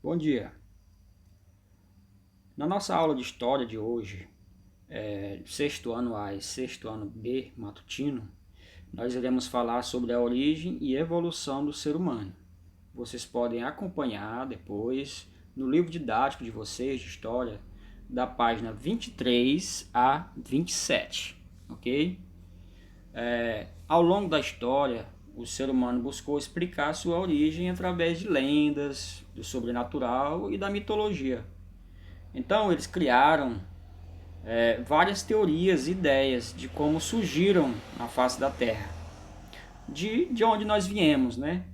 Bom dia. Na nossa aula de história de hoje, sexto ano A e sexto ano B matutino, nós iremos falar sobre a origem e evolução do ser humano. Vocês podem acompanhar depois no livro didático de vocês de história, da página 23 a 27, ok? Ao longo da história, o ser humano buscou explicar sua origem através de lendas, do sobrenatural e da mitologia. Então, eles criaram várias teorias e ideias de como surgiram na face da Terra, de onde nós viemos, né?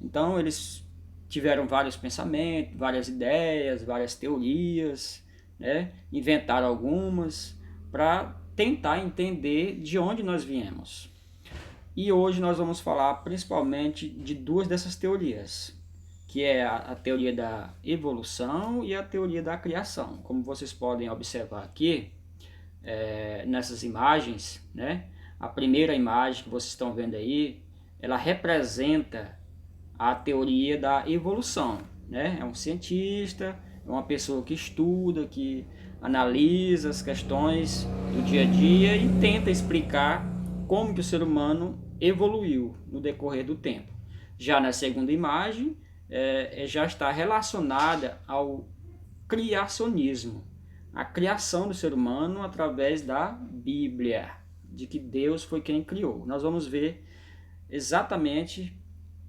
Então, eles tiveram vários pensamentos, várias ideias, várias teorias, né? Inventaram algumas para tentar entender de onde nós viemos. E hoje nós vamos falar principalmente de duas dessas teorias, que é a teoria da evolução e a teoria da criação. Como vocês podem observar aqui, nessas imagens, né? A primeira imagem que vocês estão vendo aí, ela representa a teoria da evolução, né? É um cientista, é uma pessoa que estuda, que analisa as questões do dia a dia e tenta explicar como que o ser humano evoluiu no decorrer do tempo. Já na segunda imagem, já está relacionada ao criacionismo, a criação do ser humano através da Bíblia, de que Deus foi quem criou. Nós vamos ver exatamente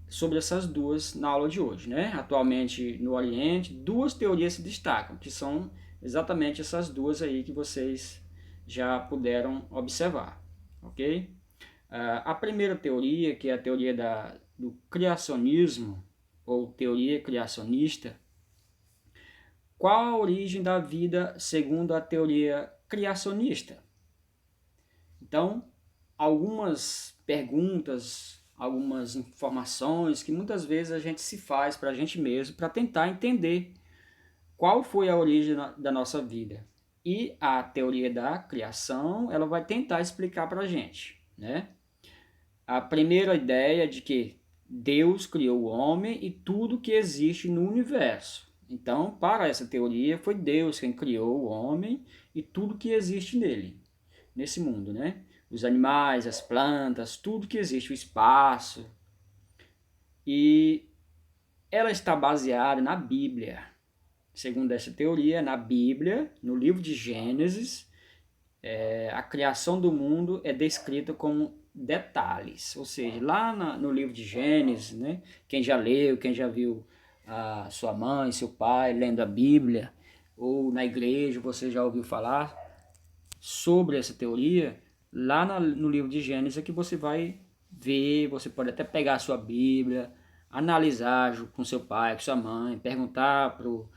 sobre essas duas na aula de hoje, né? Atualmente no Oriente, duas teorias se destacam, que são exatamente essas duas aí que vocês já puderam observar, ok? A primeira teoria, que é a teoria do criacionismo, ou teoria criacionista, qual a origem da vida segundo a teoria criacionista? Então, algumas perguntas, algumas informações que muitas vezes a gente se faz para a gente mesmo para tentar entender qual foi a origem da nossa vida. E a teoria da criação, ela vai tentar explicar para a gente, né? A primeira ideia de que Deus criou o homem e tudo que existe no universo. Então, para essa teoria, foi Deus quem criou o homem e tudo que existe nele, nesse mundo, né? Os animais, as plantas, tudo que existe, o espaço. E ela está baseada na Bíblia. Segundo essa teoria, na Bíblia, no livro de Gênesis, a criação do mundo é descrita com detalhes, ou seja, lá no livro de Gênesis, né, quem já leu, quem já viu a sua mãe, seu pai lendo a Bíblia, ou na igreja você já ouviu falar sobre essa teoria, lá no livro de Gênesis é que você vai ver, você pode até pegar a sua Bíblia, analisar com seu pai, com sua mãe, perguntar pro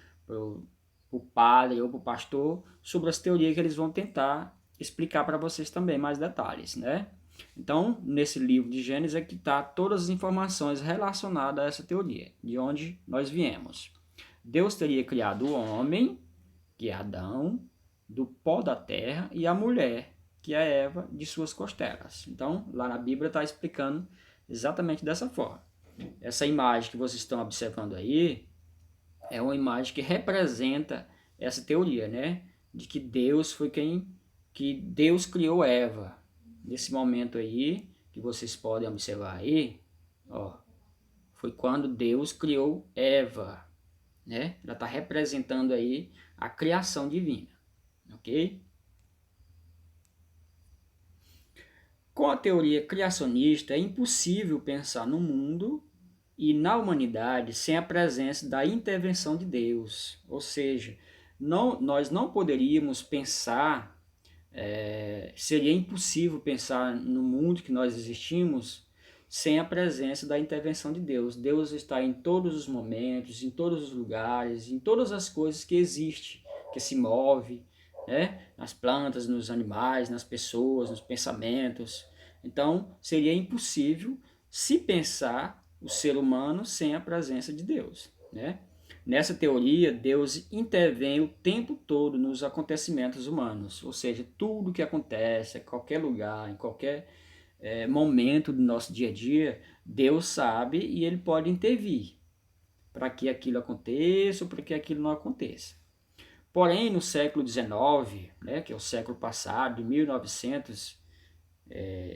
padre ou pro pastor sobre as teorias que eles vão tentar explicar para vocês também mais detalhes, né? Então, nesse livro de Gênesis é que está todas as informações relacionadas a essa teoria, de onde nós viemos. Deus teria criado o homem, que é Adão, do pó da terra, e a mulher, que é Eva, de suas costelas. Então, lá na Bíblia está explicando exatamente dessa forma. Essa imagem que vocês estão observando aí é uma imagem que representa essa teoria, né? De que Deus foi que Deus criou Eva. Nesse momento aí, que vocês podem observar aí, ó, foi quando Deus criou Eva, né? Ela está representando aí a criação divina, ok? Com a teoria criacionista, é impossível pensar no mundo e na humanidade sem a presença da intervenção de Deus. Ou seja, nós não poderíamos pensar, seria impossível pensar no mundo que nós existimos sem a presença da intervenção de Deus. Deus está em todos os momentos, em todos os lugares, em todas as coisas que existem, que se move, né? Nas plantas, nos animais, nas pessoas, nos pensamentos. Então, seria impossível se pensar o ser humano sem a presença de Deus, né? Nessa teoria, Deus intervém o tempo todo nos acontecimentos humanos, ou seja, tudo que acontece, em qualquer lugar, em qualquer momento do nosso dia a dia, Deus sabe e Ele pode intervir. para que aquilo aconteça ou para que aquilo não aconteça. Porém, no século XIX, né, que é o século passado, de 1900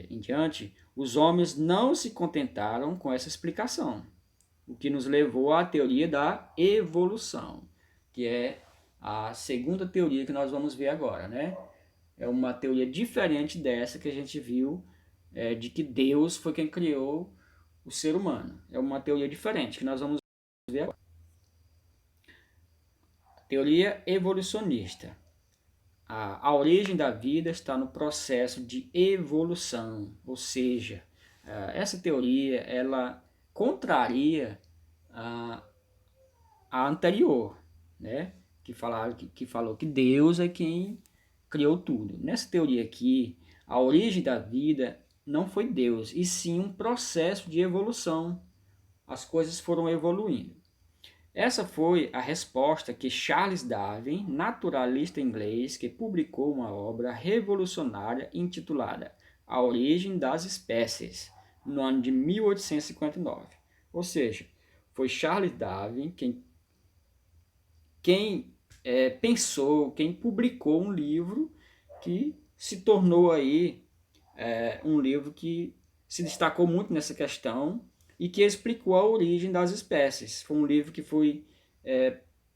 em diante, os homens não se contentaram com essa explicação, o que nos levou à teoria da evolução, que é a segunda teoria que nós vamos ver agora, né? É uma teoria diferente dessa que a gente viu, de que Deus foi quem criou o ser humano. É uma teoria diferente que nós vamos ver agora. Teoria evolucionista. A origem da vida está no processo de evolução, ou seja, essa teoria ela contraria a, a anterior, né? Que falou que Deus é quem criou tudo. Nessa teoria aqui, a origem da vida não foi Deus, e sim um processo de evolução. As coisas foram evoluindo. Essa foi a resposta que Charles Darwin, naturalista inglês, que publicou uma obra revolucionária intitulada A Origem das Espécies, no ano de 1859. Ou seja, foi Charles Darwin quem pensou, quem publicou um livro que se tornou aí um livro que se destacou muito nessa questão e que explicou a origem das espécies. Foi um livro que foi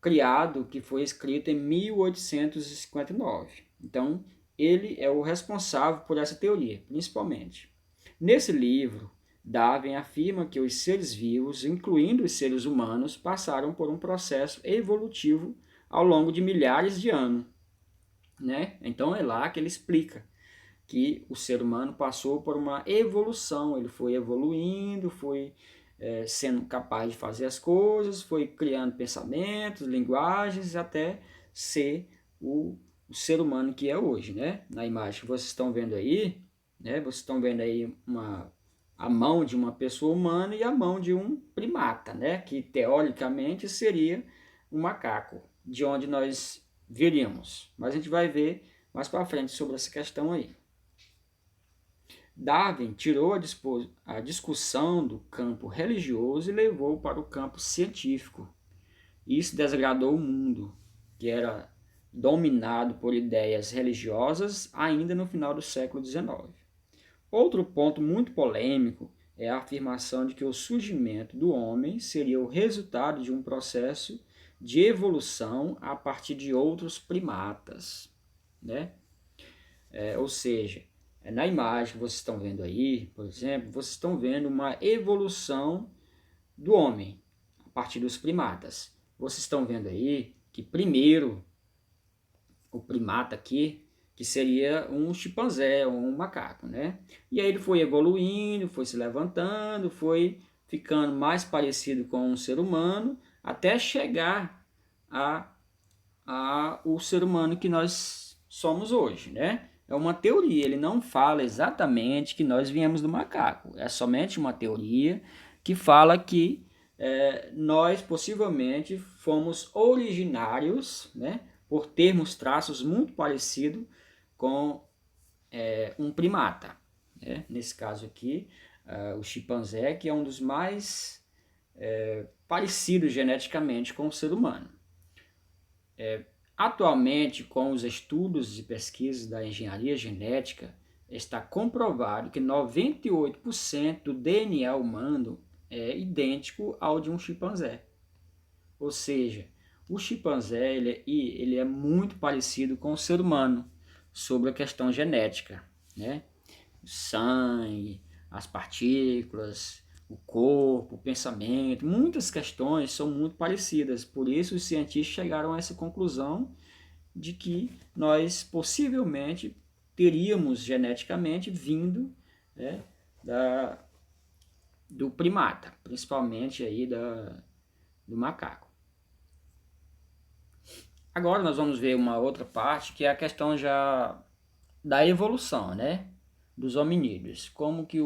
criado, que foi escrito em 1859. Então, ele é o responsável por essa teoria, principalmente. Nesse livro, Darwin afirma que os seres vivos, incluindo os seres humanos, passaram por um processo evolutivo ao longo de milhares de anos, né? Então é lá que ele explica que o ser humano passou por uma evolução, ele foi evoluindo, foi sendo capaz de fazer as coisas, foi criando pensamentos, linguagens, até ser o ser humano que é hoje, né? Na imagem que vocês estão vendo aí, né? Vocês estão vendo aí a mão de uma pessoa humana e a mão de um primata, né? Que teoricamente seria um macaco, de onde nós viríamos. Mas a gente vai ver mais para frente sobre essa questão aí. Darwin tirou a discussão do campo religioso e levou para o campo científico. Isso desagradou o mundo, que era dominado por ideias religiosas ainda no final do século XIX. Outro ponto muito polêmico é a afirmação de que o surgimento do homem seria o resultado de um processo de evolução a partir de outros primatas, né? Ou seja, na imagem que vocês estão vendo aí, por exemplo, vocês estão vendo uma evolução do homem a partir dos primatas. Vocês estão vendo aí que primeiro o primata aqui, que seria um chimpanzé, um macaco, né? E aí ele foi evoluindo, foi se levantando, foi ficando mais parecido com um ser humano, até chegar a o ser humano que nós somos hoje, né? É uma teoria, ele não fala exatamente que nós viemos do macaco, é somente uma teoria que fala que nós possivelmente fomos originários, né, por termos traços muito parecidos com um primata, né? Nesse caso aqui, o chimpanzé, que é um dos mais parecidos geneticamente com o ser humano. Atualmente, com os estudos e pesquisas da engenharia genética, está comprovado que 98% do DNA humano é idêntico ao de um chimpanzé. Ou seja, o chimpanzé ele é muito parecido com o ser humano sobre a questão genética, né? O sangue, as partículas, o corpo, o pensamento, muitas questões são muito parecidas. Por isso, os cientistas chegaram a essa conclusão de que nós possivelmente teríamos geneticamente vindo, né, do primata, principalmente aí do macaco. Agora nós vamos ver uma outra parte que é a questão já da evolução, né? Dos hominídeos, como que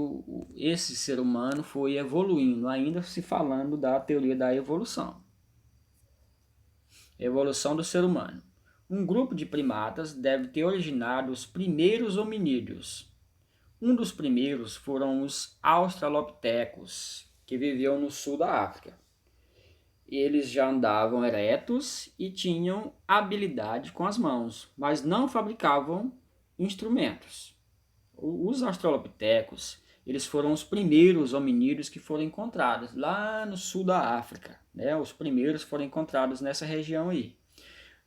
esse ser humano foi evoluindo, ainda se falando da teoria da evolução. Evolução do ser humano. Um grupo de primatas deve ter originado os primeiros hominídeos. Um dos primeiros foram os australopithecus, que viviam no sul da África. eles já andavam eretos e tinham habilidade com as mãos, mas não fabricavam instrumentos. Os australopitecos, eles foram os primeiros hominídeos que foram encontrados lá no sul da África, né? Os primeiros foram encontrados nessa região aí.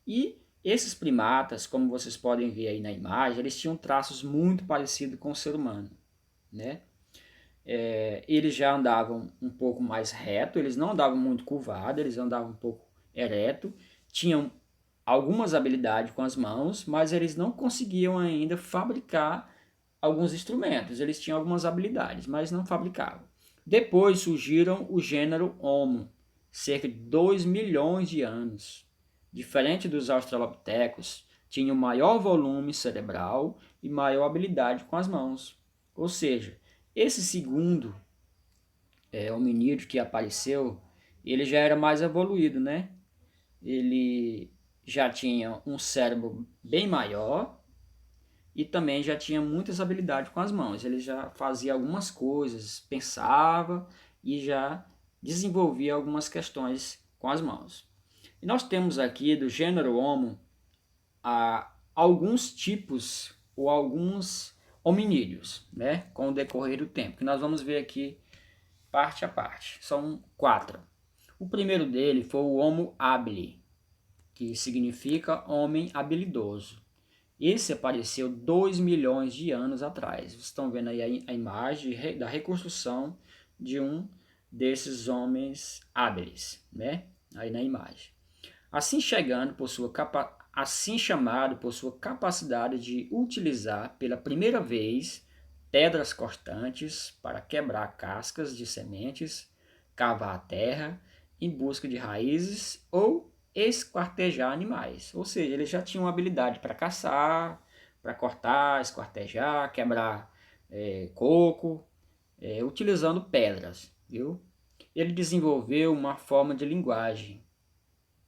E esses primatas, como vocês podem ver aí na imagem, eles tinham traços muito parecidos com o ser humano, né? Eles já andavam um pouco mais reto, eles não andavam muito curvado, eles andavam um pouco ereto, tinham algumas habilidades com as mãos, mas eles não conseguiam ainda fabricar alguns instrumentos. Eles tinham algumas habilidades, mas não fabricavam. Depois surgiram o gênero Homo, cerca de 2 milhões de anos. Diferente dos australopitecos, tinham maior volume cerebral e maior habilidade com as mãos. Ou seja, esse segundo hominídeo que apareceu, ele já era mais evoluído, né? Ele já tinha um cérebro bem maior e também já tinha muitas habilidades com as mãos. Ele já fazia algumas coisas, pensava e já desenvolvia algumas questões com as mãos. E nós temos aqui do gênero Homo alguns tipos ou alguns hominídeos, né, com o decorrer do tempo, que nós vamos ver aqui parte a parte. São 4. O primeiro dele foi o Homo habili, que significa homem habilidoso. Esse apareceu 2 milhões de anos atrás. Vocês estão vendo aí a imagem da reconstrução de um desses homens hábeis, né? Aí na imagem. Assim assim chamado por sua capacidade de utilizar pela primeira vez pedras cortantes para quebrar cascas de sementes, cavar a terra em busca de raízes ou esquartejar animais. Ou seja, eles já tinham habilidade para caçar, para cortar, esquartejar, quebrar coco, utilizando pedras, viu? Ele desenvolveu uma forma de linguagem.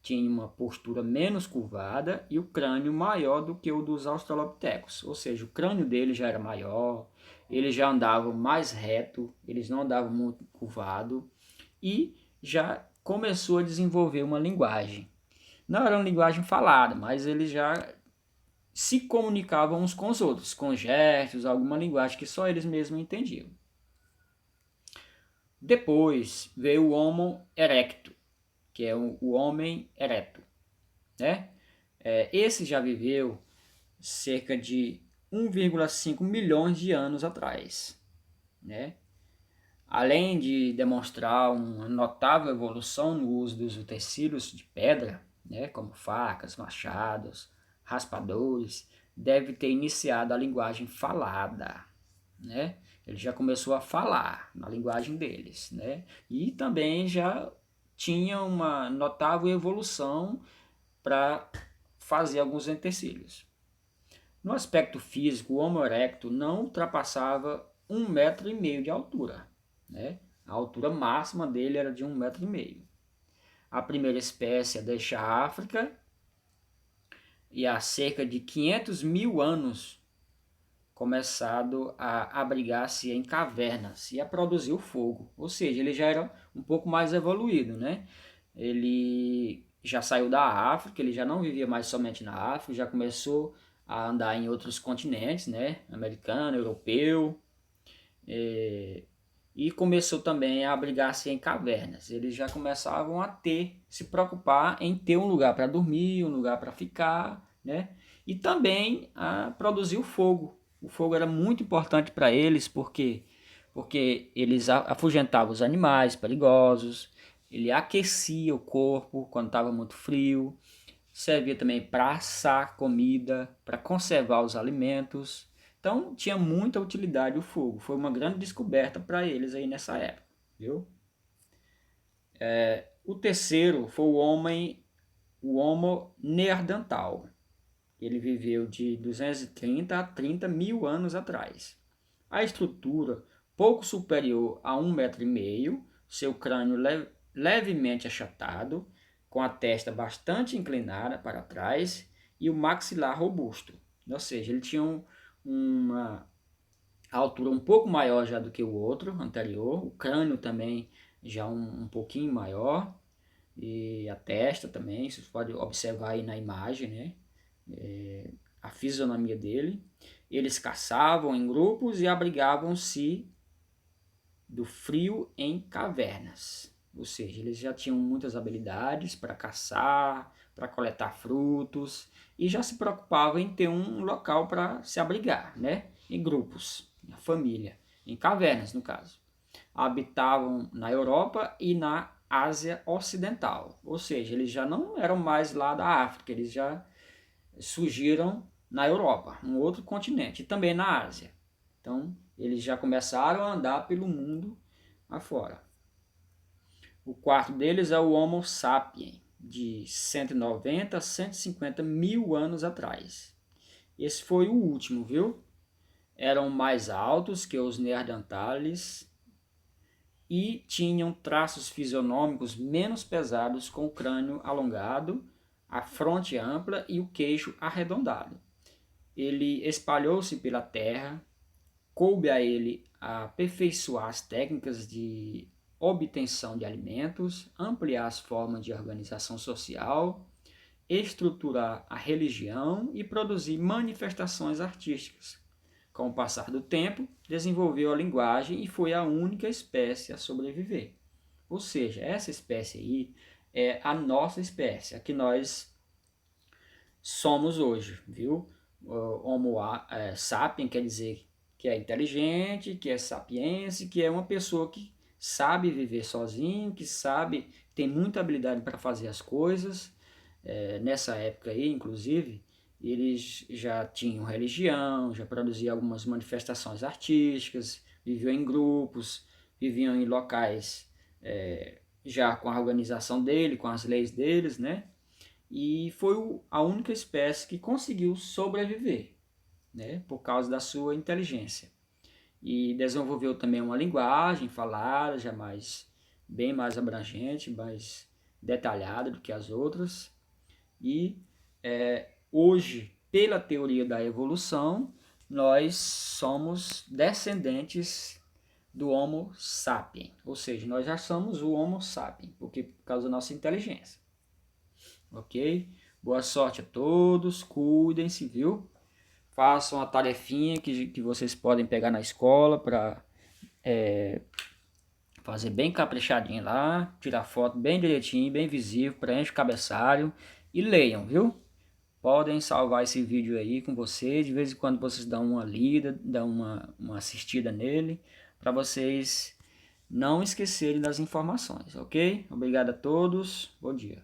Tinha uma postura menos curvada e o crânio maior do que o dos australopitecos. Ou seja, o crânio dele já era maior, eles já andavam mais reto, eles não andavam muito curvado e já começou a desenvolver uma linguagem. Não era uma linguagem falada, mas eles já se comunicavam uns com os outros, com gestos, alguma linguagem que só eles mesmos entendiam. Depois veio o Homo erecto, que é o homem ereto, né? Esse já viveu cerca de 1,5 milhões de anos atrás, né? Além de demonstrar uma notável evolução no uso dos utensílios de pedra, né, como facas, machados, raspadores, deve ter iniciado a linguagem falada, né? Ele já começou a falar na linguagem deles, né? E também já tinha uma notável evolução para fazer alguns utensílios. No aspecto físico, o Homo erecto não ultrapassava 1,5 metro de altura, né? A altura máxima dele era de 1,5 metro. A primeira espécie a deixar a África e há cerca de 500 mil anos começado a abrigar-se em cavernas e a produzir o fogo. Ou seja, ele já era um pouco mais evoluído, né? Ele já saiu da África, ele já não vivia mais somente na África, já começou a andar em outros continentes, né? Americano, europeu, e começou também a abrigar-se em cavernas. Eles já começavam a se preocupar em ter um lugar para dormir, um lugar para ficar, né? E também a produzir o fogo. O fogo era muito importante para eles porque eles afugentavam os animais perigosos, ele aquecia o corpo quando estava muito frio, servia também para assar comida, para conservar os alimentos. Então tinha muita utilidade o fogo. Foi uma grande descoberta para eles aí nessa época, viu? O terceiro foi o Homo neandertal. Ele viveu de 230 a 30 mil anos atrás. A estrutura pouco superior a 1,5 metro, seu crânio levemente achatado, com a testa bastante inclinada para trás e o maxilar robusto. Ou seja, ele tinha uma altura um pouco maior já do que o outro anterior, o crânio também já um pouquinho maior, e a testa também, vocês podem observar aí na imagem, né? A fisionomia dele. Eles caçavam em grupos e abrigavam-se do frio em cavernas. Ou seja, eles já tinham muitas habilidades para caçar, para coletar frutos e já se preocupavam em ter um local para se abrigar, né? Em grupos, em família, em cavernas no caso. Habitavam na Europa e na Ásia Ocidental, ou seja, eles já não eram mais lá da África, eles já surgiram na Europa, um outro continente, e também na Ásia. Então, eles já começaram a andar pelo mundo afora. O quarto deles é o Homo sapiens, de 190 a 150 mil anos atrás. Esse foi o último, viu? Eram mais altos que os neandertais e tinham traços fisionômicos menos pesados, com o crânio alongado, a fronte ampla e o queixo arredondado. Ele espalhou-se pela terra, coube a ele aperfeiçoar as técnicas de obtenção de alimentos, ampliar as formas de organização social, estruturar a religião e produzir manifestações artísticas. Com o passar do tempo, desenvolveu a linguagem e foi a única espécie a sobreviver. Ou seja, essa espécie aí é a nossa espécie, a que nós somos hoje, viu? O Homo sapiens quer dizer que é inteligente, que é sapiense, que é uma pessoa que sabe viver sozinho, que sabe, tem muita habilidade para fazer as coisas. Nessa época aí, inclusive, eles já tinham religião, já produziam algumas manifestações artísticas, viviam em grupos, viviam em locais já com a organização dele, com as leis deles, né? E foi a única espécie que conseguiu sobreviver, né? Por causa da sua inteligência. E desenvolveu também uma linguagem falada, já bem mais abrangente, mais detalhada do que as outras. E hoje, pela teoria da evolução, nós somos descendentes do Homo sapiens, ou seja, nós já somos o Homo sapiens, por causa da nossa inteligência. Ok? Boa sorte a todos, cuidem-se, viu? Façam a tarefinha que vocês podem pegar na escola para fazer bem caprichadinho lá, tirar foto bem direitinho, bem visível, preenche o cabeçalho e leiam, viu? Podem salvar esse vídeo aí com vocês, de vez em quando vocês dão uma lida, dão uma assistida nele, para vocês não esquecerem das informações, ok? Obrigado a todos, bom dia.